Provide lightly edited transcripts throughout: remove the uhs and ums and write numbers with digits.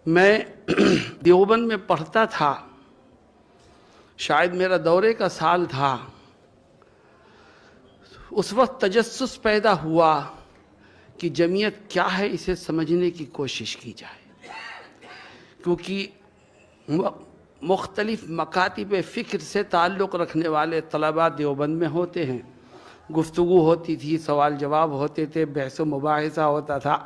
میں دیوبند میں پڑھتا تھا، شاید میرا دورے کا سال تھا۔ اس وقت تجسس پیدا ہوا کہ جمعیت کیا ہے، اسے سمجھنے کی کوشش کی جائے، کیونکہ مختلف مکاتب فکر سے تعلق رکھنے والے طلباء دیوبند میں ہوتے ہیں، گفتگو ہوتی تھی، سوال جواب ہوتے تھے، بحث و مباحثہ ہوتا تھا۔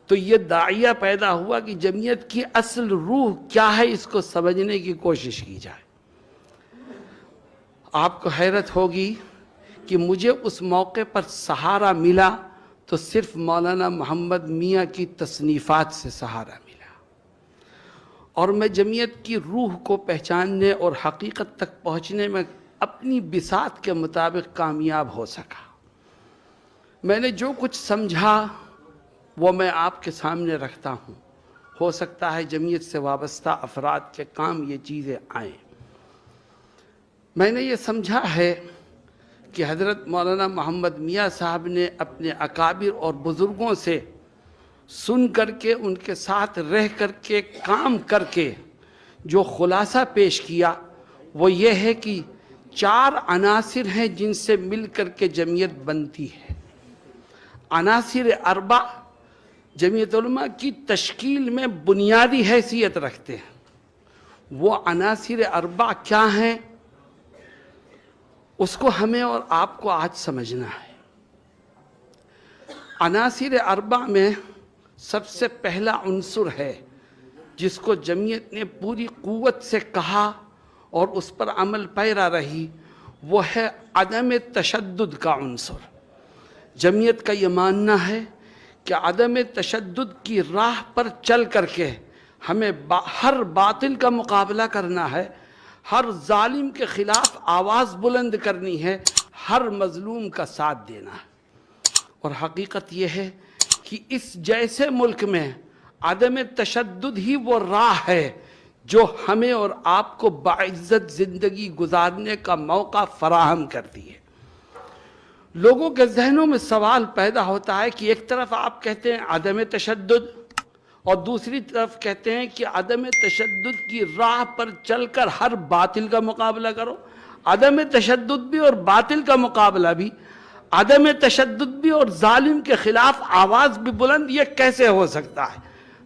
تو یہ داعیہ پیدا ہوا کہ جمعیت کی اصل روح کیا ہے، اس کو سمجھنے کی کوشش کی جائے۔ آپ کو حیرت ہوگی کہ مجھے اس موقع پر سہارا ملا تو صرف مولانا محمد میاں کی تصنیفات سے سہارا ملا، اور میں جمعیت کی روح کو پہچاننے اور حقیقت تک پہنچنے میں اپنی بساط کے مطابق کامیاب ہو سکا۔ میں نے جو کچھ سمجھا وہ میں آپ کے سامنے رکھتا ہوں۔ ہو سکتا ہے جمعیت سے وابستہ افراد کے کام یہ چیزیں آئیں۔ میں نے یہ سمجھا ہے کہ حضرت مولانا محمد میاں صاحب نے اپنے اکابر اور بزرگوں سے سن کر کے، ان کے ساتھ رہ کر کے، کام کر کے جو خلاصہ پیش کیا وہ یہ ہے کہ 4 عناصر ہیں جن سے مل کر کے جمعیت بنتی ہے۔ عناصر 4 جمعیت علماء کی تشکیل میں بنیادی حیثیت رکھتے ہیں۔ وہ عناصر 4 کیا ہیں، اس کو ہمیں اور آپ کو آج سمجھنا ہے۔ عناصر 4 میں سب سے پہلا عنصر ہے جس کو جمعیت نے پوری قوت سے کہا اور اس پر عمل پیرا رہی، وہ ہے عدم تشدد کا عنصر۔ جمعیت کا یہ ماننا ہے کہ عدم تشدد کی راہ پر چل کر کے ہمیں ہر باطل کا مقابلہ کرنا ہے، ہر ظالم کے خلاف آواز بلند کرنی ہے، ہر مظلوم کا ساتھ دینا ہے۔ اور حقیقت یہ ہے کہ اس جیسے ملک میں عدم تشدد ہی وہ راہ ہے جو ہمیں اور آپ کو باعزت زندگی گزارنے کا موقع فراہم کرتی ہے۔ لوگوں کے ذہنوں میں سوال پیدا ہوتا ہے کہ ایک طرف آپ کہتے ہیں عدم تشدد، اور دوسری طرف کہتے ہیں کہ عدم تشدد کی راہ پر چل کر ہر باطل کا مقابلہ کرو۔ عدم تشدد بھی اور باطل کا مقابلہ بھی، عدم تشدد بھی اور ظالم کے خلاف آواز بھی بلند، یہ کیسے ہو سکتا ہے؟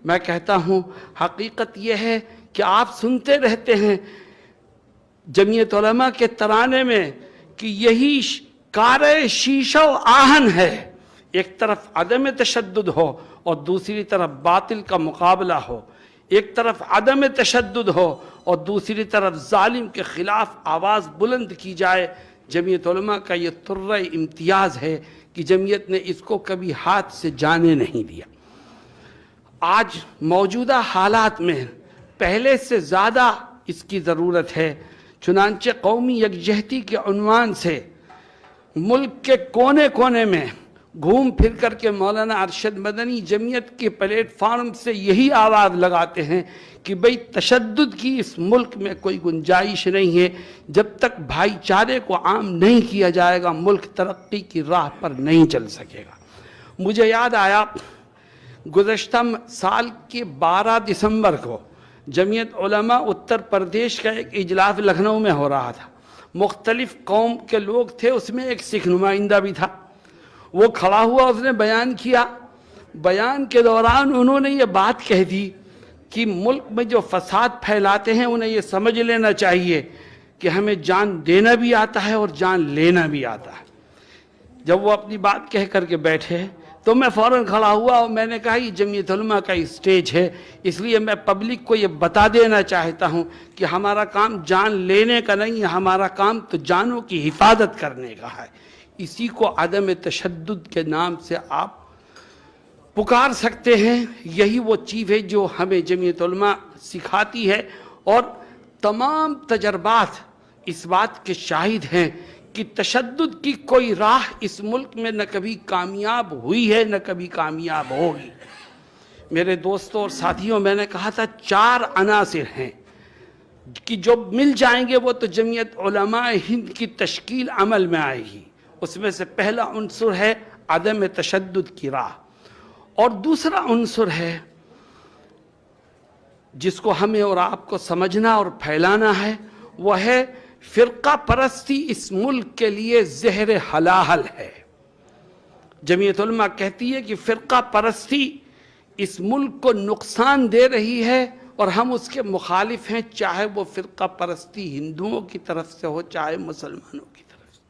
میں کہتا ہوں حقیقت یہ ہے کہ آپ سنتے رہتے ہیں جمعیت علماء کے ترانے میں کہ یہی کار شیشہ و آہن ہے، ایک طرف عدم تشدد ہو اور دوسری طرف باطل کا مقابلہ ہو، ایک طرف عدم تشدد ہو اور دوسری طرف ظالم کے خلاف آواز بلند کی جائے۔ جمعیت علماء کا یہ طرہ امتیاز ہے کہ جمعیت نے اس کو کبھی ہاتھ سے جانے نہیں دیا۔ آج موجودہ حالات میں پہلے سے زیادہ اس کی ضرورت ہے، چنانچہ قومی یکجہتی کے عنوان سے ملک کے کونے کونے میں گھوم پھر کر کے مولانا ارشد مدنی جمعیت کے پلیٹ فارم سے یہی آواز لگاتے ہیں کہ بھئی تشدد کی اس ملک میں کوئی گنجائش نہیں ہے۔ جب تک بھائی چارے کو عام نہیں کیا جائے گا، ملک ترقی کی راہ پر نہیں چل سکے گا۔ مجھے یاد آیا گزشتہ سال کے 12 دسمبر کو جمعیت علماء اتر پردیش کا ایک اجلاس لکھنؤ میں ہو رہا تھا۔ مختلف قوم کے لوگ تھے، اس میں ایک سکھ نمائندہ بھی تھا۔ وہ کھڑا ہوا، اس نے بیان کیا۔ بیان کے دوران انہوں نے یہ بات کہہ دی کہ ملک میں جو فساد پھیلاتے ہیں انہیں یہ سمجھ لینا چاہیے کہ ہمیں جان دینا بھی آتا ہے اور جان لینا بھی آتا ہے۔ جب وہ اپنی بات کہہ کر کے بیٹھے تو میں فوراً کھڑا ہوا اور میں نے کہا یہ جمعیت علماء کا اسٹیج ہے، اس لیے میں پبلک کو یہ بتا دینا چاہتا ہوں کہ ہمارا کام جان لینے کا نہیں ہے، ہمارا کام تو جانوں کی حفاظت کرنے کا ہے۔ اسی کو عدم تشدد کے نام سے آپ پکار سکتے ہیں۔ یہی وہ چیز ہے جو ہمیں جمعیت علماء سکھاتی ہے، اور تمام تجربات اس بات کے شاہد ہیں کہ تشدد کی کوئی راہ اس ملک میں نہ کبھی کامیاب ہوئی ہے نہ کبھی کامیاب ہوگی۔ میرے دوستوں اور ساتھیوں، میں نے کہا تھا 4 عناصر ہیں کہ جو مل جائیں گے وہ تو جمعیت علماء ہند کی تشکیل عمل میں آئے گی۔ اس میں سے پہلا عنصر ہے عدم تشدد کی راہ، اور دوسرا عنصر ہے جس کو ہمیں اور آپ کو سمجھنا اور پھیلانا ہے وہ ہے فرقہ پرستی اس ملک کے لیے زہر حلاحل ہے۔ جمعیت علماء کہتی ہے کہ فرقہ پرستی اس ملک کو نقصان دے رہی ہے اور ہم اس کے مخالف ہیں، چاہے وہ فرقہ پرستی ہندوؤں کی طرف سے ہو چاہے مسلمانوں کی طرف سے۔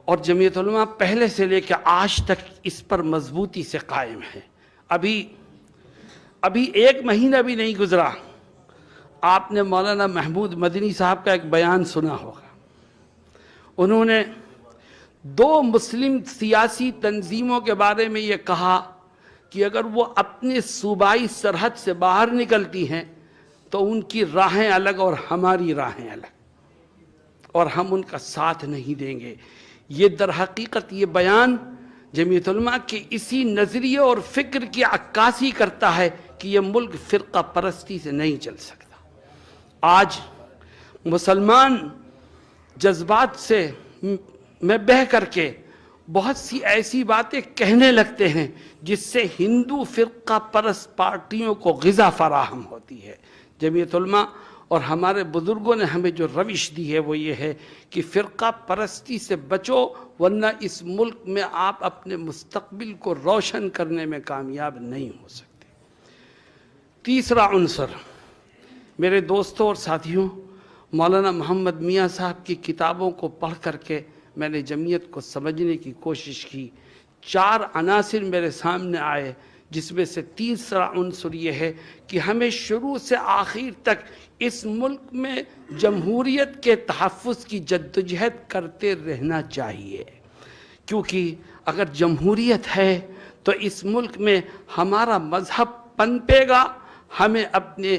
اور جمعیت علماء پہلے سے لے کے آج تک اس پر مضبوطی سے قائم ہے۔ ابھی 1 مہینہ بھی نہیں گزرا، آپ نے مولانا محمود مدنی صاحب کا ایک بیان سنا ہوگا۔ انہوں نے 2 مسلم سیاسی تنظیموں کے بارے میں یہ کہا کہ اگر وہ اپنے صوبائی سرحد سے باہر نکلتی ہیں تو ان کی راہیں الگ اور ہماری راہیں الگ، اور ہم ان کا ساتھ نہیں دیں گے۔ یہ در حقیقت یہ بیان جمعیت علماء کے اسی نظریے اور فکر کی عکاسی کرتا ہے کہ یہ ملک فرقہ پرستی سے نہیں چل سکتا۔ آج مسلمان جذبات سے میں بہہ کر کے بہت سی ایسی باتیں کہنے لگتے ہیں جس سے ہندو فرقہ پرست پارٹیوں کو غذا فراہم ہوتی ہے۔ جمعیت علماء اور ہمارے بزرگوں نے ہمیں جو روش دی ہے وہ یہ ہے کہ فرقہ پرستی سے بچو، ورنہ اس ملک میں آپ اپنے مستقبل کو روشن کرنے میں کامیاب نہیں ہو سکتے۔ تیسرا عنصر، میرے دوستوں اور ساتھیوں، مولانا محمد میاں صاحب کی کتابوں کو پڑھ کر کے میں نے جمعیت کو سمجھنے کی کوشش کی۔ 4 عناصر میرے سامنے آئے، جس میں سے تیسرا عنصر یہ ہے کہ ہمیں شروع سے آخر تک اس ملک میں جمہوریت کے تحفظ کی جدوجہد کرتے رہنا چاہیے، کیونکہ اگر جمہوریت ہے تو اس ملک میں ہمارا مذہب پنپے گا، ہمیں اپنے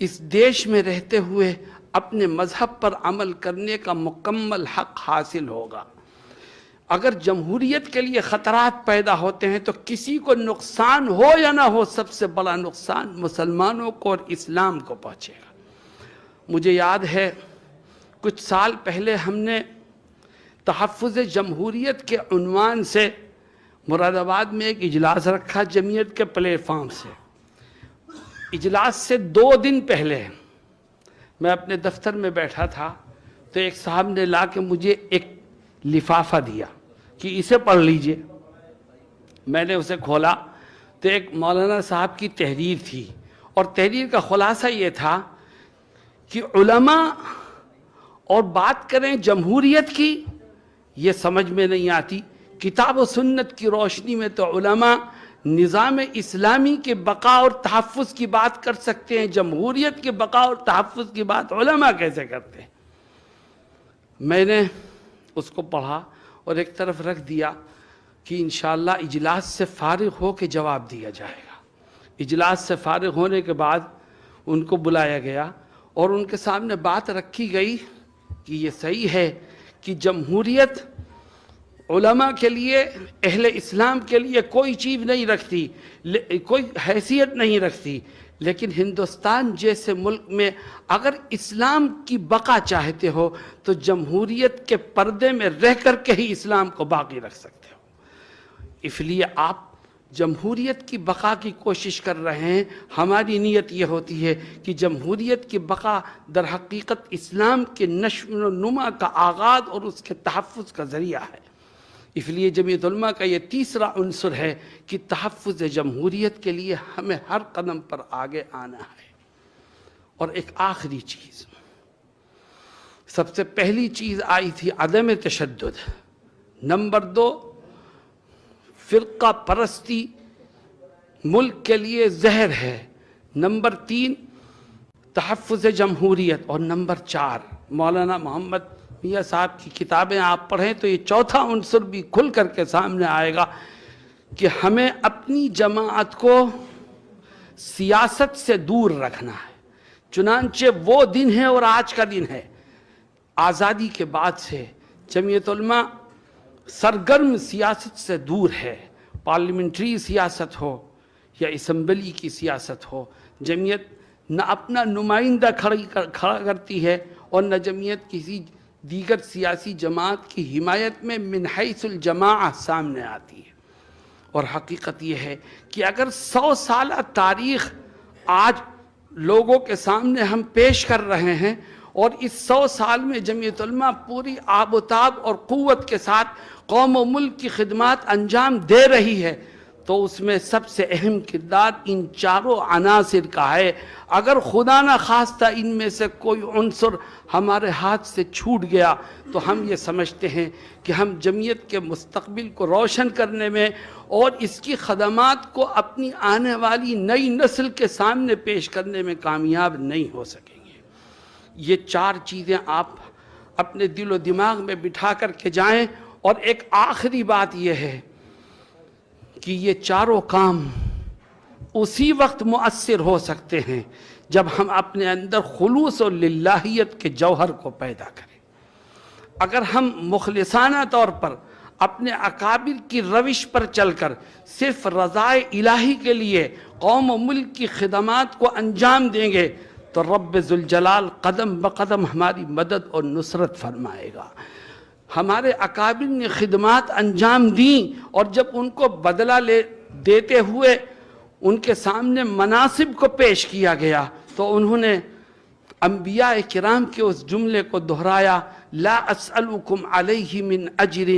اس دیش میں رہتے ہوئے اپنے مذہب پر عمل کرنے کا مکمل حق حاصل ہوگا۔ اگر جمہوریت کے لیے خطرات پیدا ہوتے ہیں تو کسی کو نقصان ہو یا نہ ہو، سب سے بڑا نقصان مسلمانوں کو اور اسلام کو پہنچے گا۔ مجھے یاد ہے کچھ سال پہلے ہم نے تحفظ جمہوریت کے عنوان سے مراد آباد میں ایک اجلاس رکھا جمعیت کے پلیٹ فارم سے۔ اجلاس سے 2 دن پہلے میں اپنے دفتر میں بیٹھا تھا تو ایک صاحب نے لا کے مجھے ایک لفافہ دیا کہ اسے پڑھ لیجئے۔ میں نے اسے کھولا تو ایک مولانا صاحب کی تحریر تھی، اور تحریر کا خلاصہ یہ تھا کہ علماء اور بات کریں جمہوریت کی، یہ سمجھ میں نہیں آتی۔ کتاب و سنت کی روشنی میں تو علماء نظام اسلامی کے بقا اور تحفظ کی بات کر سکتے ہیں، جمہوریت کے بقا اور تحفظ کی بات علماء کیسے کرتے ہیں؟ میں نے اس کو پڑھا اور ایک طرف رکھ دیا کہ انشاءاللہ اجلاس سے فارغ ہو کے جواب دیا جائے گا۔ اجلاس سے فارغ ہونے کے بعد ان کو بلایا گیا اور ان کے سامنے بات رکھی گئی کہ یہ صحیح ہے کہ جمہوریت علماء کے لیے، اہل اسلام کے لیے کوئی چیز نہیں رکھتی، کوئی حیثیت نہیں رکھتی، لیکن ہندوستان جیسے ملک میں اگر اسلام کی بقا چاہتے ہو تو جمہوریت کے پردے میں رہ کر کے ہی اسلام کو باقی رکھ سکتے ہو۔ اس لیے آپ جمہوریت کی بقا کی کوشش کر رہے ہیں، ہماری نیت یہ ہوتی ہے کہ جمہوریت کی بقا در حقیقت اسلام کے نشو و نما کا آغاز اور اس کے تحفظ کا ذریعہ ہے۔ اس لیے جمعیت علماء کا یہ تیسرا عنصر ہے کہ تحفظ جمہوریت کے لیے ہمیں ہر قدم پر آگے آنا ہے۔ اور ایک آخری چیز، سب سے پہلی چیز آئی تھی عدم تشدد، نمبر 2 فرقہ پرستی ملک کے لیے زہر ہے، نمبر 3 تحفظ جمہوریت، اور نمبر 4 مولانا محمد میاں صاحب کی کتابیں آپ پڑھیں تو یہ چوتھا عنصر بھی کھل کر کے سامنے آئے گا کہ ہمیں اپنی جماعت کو سیاست سے دور رکھنا ہے۔ چنانچہ وہ دن ہے اور آج کا دن ہے، آزادی کے بعد سے جمعیت علماء سرگرم سیاست سے دور ہے، پارلیمنٹری سیاست ہو یا اسمبلی کی سیاست ہو۔ جمعیت نہ اپنا نمائندہ کھڑا کرتی ہے اور نہ جمعیت کسی دیگر سیاسی جماعت کی حمایت میں من حیث الجماعہ سامنے آتی ہے۔ اور حقیقت یہ ہے کہ اگر 100 سالہ تاریخ آج لوگوں کے سامنے ہم پیش کر رہے ہیں، اور اس 100 سال میں جمعیت علماء پوری آب و تاب اور قوت کے ساتھ قوم و ملک کی خدمات انجام دے رہی ہے، تو اس میں سب سے اہم کردار ان چاروں عناصر کا ہے۔ اگر خدا نہ خواستہ ان میں سے کوئی عنصر ہمارے ہاتھ سے چھوٹ گیا تو ہم یہ سمجھتے ہیں کہ ہم جمعیت کے مستقبل کو روشن کرنے میں اور اس کی خدمات کو اپنی آنے والی نئی نسل کے سامنے پیش کرنے میں کامیاب نہیں ہو سکیں گے۔ یہ 4 چیزیں آپ اپنے دل و دماغ میں بٹھا کر کے جائیں۔ اور ایک آخری بات یہ ہے کہ یہ چاروں کام اسی وقت مؤثر ہو سکتے ہیں جب ہم اپنے اندر خلوص و للہیت کے جوہر کو پیدا کریں۔ اگر ہم مخلصانہ طور پر اپنے اکابر کی روش پر چل کر صرف رضائے الہی کے لیے قوم و ملک کی خدمات کو انجام دیں گے تو رب ذوالجلال قدم بقدم ہماری مدد اور نصرت فرمائے گا۔ ہمارے اکابر نے خدمات انجام دیں، اور جب ان کو بدلہ دیتے ہوئے ان کے سامنے مناصب کو پیش کیا گیا تو انہوں نے انبیاء کرام کے اس جملے کو دہرایا، لا اسألکم علیہ من اجر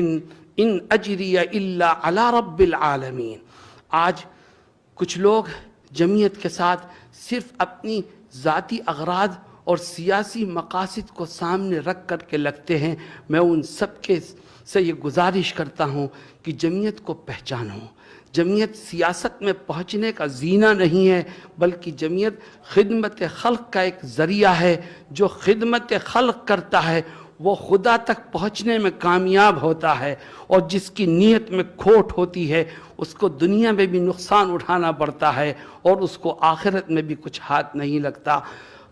ان اجری الا علی رب العالمین۔ آج کچھ لوگ جمعیت کے ساتھ صرف اپنی ذاتی اغراض اور سیاسی مقاصد کو سامنے رکھ کر کے لگتے ہیں۔ میں ان سب کے سے یہ گزارش کرتا ہوں کہ جمعیت کو پہچانو۔ جمعیت سیاست میں پہنچنے کا زینہ نہیں ہے، بلکہ جمعیت خدمت خلق کا ایک ذریعہ ہے۔ جو خدمت خلق کرتا ہے وہ خدا تک پہنچنے میں کامیاب ہوتا ہے، اور جس کی نیت میں کھوٹ ہوتی ہے اس کو دنیا میں بھی نقصان اٹھانا پڑتا ہے، اور اس کو آخرت میں بھی کچھ ہاتھ نہیں لگتا۔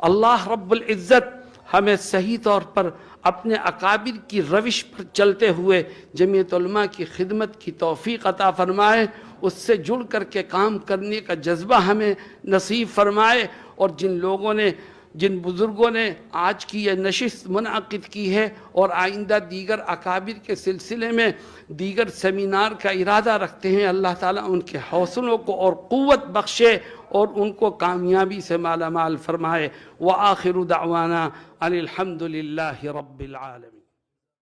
اللہ رب العزت ہمیں صحیح طور پر اپنے اکابر کی روش پر چلتے ہوئے جمعیت علماء کی خدمت کی توفیق عطا فرمائے، اس سے جڑ کر کے کام کرنے کا جذبہ ہمیں نصیب فرمائے، اور جن بزرگوں نے آج کی یہ نشست منعقد کی ہے اور آئندہ دیگر اکابر کے سلسلے میں دیگر سیمینار کا ارادہ رکھتے ہیں، اللہ تعالیٰ ان کے حوصلوں کو اور قوت بخشے اور ان کو کامیابی سے مالا مال فرمائے۔ وآخر دعوانا ان الحمد للہ رب العالمین۔